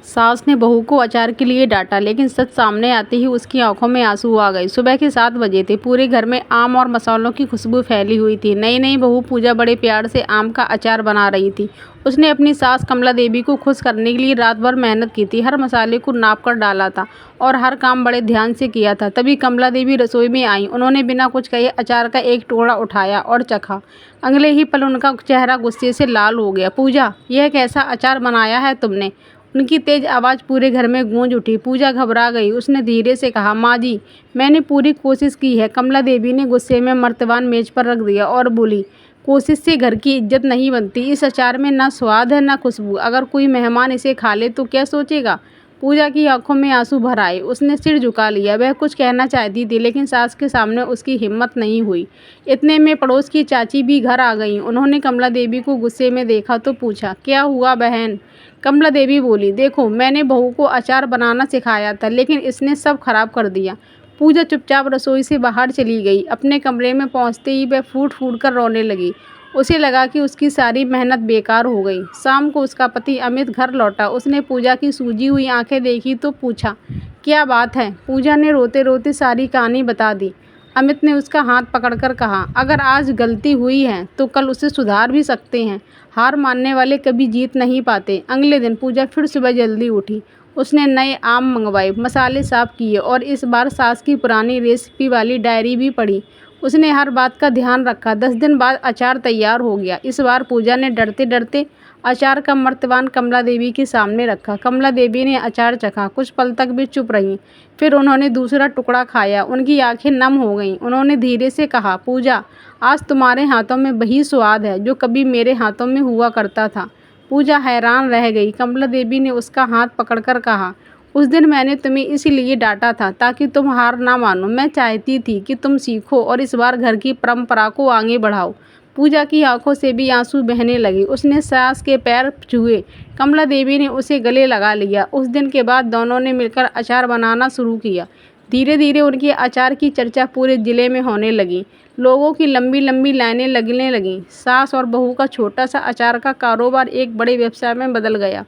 सास ने बहू को अचार के लिए डांटा, लेकिन सच सामने आते ही उसकी आंखों में आंसू आ गए। सुबह के 7 बजे थे। पूरे घर में आम और मसालों की खुशबू फैली हुई थी। नई नई बहू पूजा बड़े प्यार से आम का अचार बना रही थी। उसने अपनी सास कमला देवी को खुश करने के लिए रात भर मेहनत की थी। हर मसाले को नाप कर डाला था और हर काम बड़े ध्यान से किया था। तभी कमला देवी रसोई में आई। उन्होंने बिना कुछ कहे अचार का एक टुकड़ा उठाया और चखा। अगले ही पल उनका चेहरा गुस्से से लाल हो गया। पूजा, यह कैसा अचार बनाया है तुमने? उनकी तेज आवाज़ पूरे घर में गूंज उठी। पूजा घबरा गई। उसने धीरे से कहा, माँ जी, मैंने पूरी कोशिश की है। कमला देवी ने गुस्से में मर्तबान मेज पर रख दिया और बोली, कोशिश से घर की इज्जत नहीं बनती। इस अचार में ना स्वाद है ना खुशबू। अगर कोई मेहमान इसे खा ले तो क्या सोचेगा? पूजा की आंखों में आंसू भर आए। उसने सिर झुका लिया। वह कुछ कहना चाहती थी, लेकिन सास के सामने उसकी हिम्मत नहीं हुई। इतने में पड़ोस की चाची भी घर आ गईं। उन्होंने कमला देवी को गुस्से में देखा तो पूछा, क्या हुआ बहन? कमला देवी बोली, देखो, मैंने बहू को अचार बनाना सिखाया था, लेकिन इसने सब खराब कर दिया। पूजा चुपचाप रसोई से बाहर चली गई। अपने कमरे में पहुंचते ही वह फूट फूट कर रोने लगी। उसे लगा कि उसकी सारी मेहनत बेकार हो गई। शाम को उसका पति अमित घर लौटा। उसने पूजा की सूजी हुई आंखें देखी तो पूछा, क्या बात है? पूजा ने रोते रोते सारी कहानी बता दी। अमित ने उसका हाथ पकड़कर कहा, अगर आज गलती हुई है तो कल उसे सुधार भी सकते हैं। हार मानने वाले कभी जीत नहीं पाते। अगले दिन पूजा फिर सुबह जल्दी उठी। उसने नए आम मंगवाए, मसाले साफ किए और इस बार सास की पुरानी रेसिपी वाली डायरी भी पढ़ी। उसने हर बात का ध्यान रखा। 10 दिन बाद अचार तैयार हो गया। इस बार पूजा ने डरते डरते अचार का मर्तबान कमला देवी के सामने रखा। कमला देवी ने अचार चखा। कुछ पल तक भी चुप रहीं। फिर उन्होंने दूसरा टुकड़ा खाया। उनकी आंखें नम हो गईं। उन्होंने धीरे से कहा, पूजा, आज तुम्हारे हाथों में वही स्वाद है जो कभी मेरे हाथों में हुआ करता था। पूजा हैरान रह गई। कमला देवी ने उसका हाथ पकड़कर कहा, उस दिन मैंने तुम्हें इसीलिए डांटा था ताकि तुम हार ना मानो। मैं चाहती थी कि तुम सीखो और इस बार घर की परंपरा को आगे बढ़ाओ। पूजा की आंखों से भी आंसू बहने लगे। उसने सास के पैर छुए। कमला देवी ने उसे गले लगा लिया। उस दिन के बाद दोनों ने मिलकर अचार बनाना शुरू किया। धीरे धीरे उनके अचार की चर्चा पूरे जिले में होने लगी। लोगों की लंबी लंबी लाइनें लगने लगीं। सास और बहू का छोटा सा अचार का कारोबार एक बड़े व्यवसाय में बदल गया।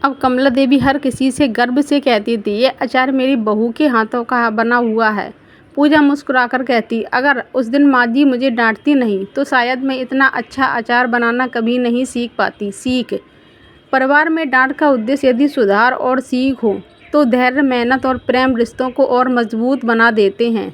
अब कमला देवी हर किसी से गर्व से कहती थी, ये अचार मेरी बहू के हाथों का बना हुआ है। पूजा मुस्कुराकर कहती, अगर उस दिन माँ जी मुझे डांटती नहीं तो शायद मैं इतना अच्छा अचार बनाना कभी नहीं सीख पाती। सीख। परिवार में डांट का उद्देश्य यदि सुधार और सीख हो तो धैर्य, मेहनत और प्रेम रिश्तों को और मजबूत बना देते हैं।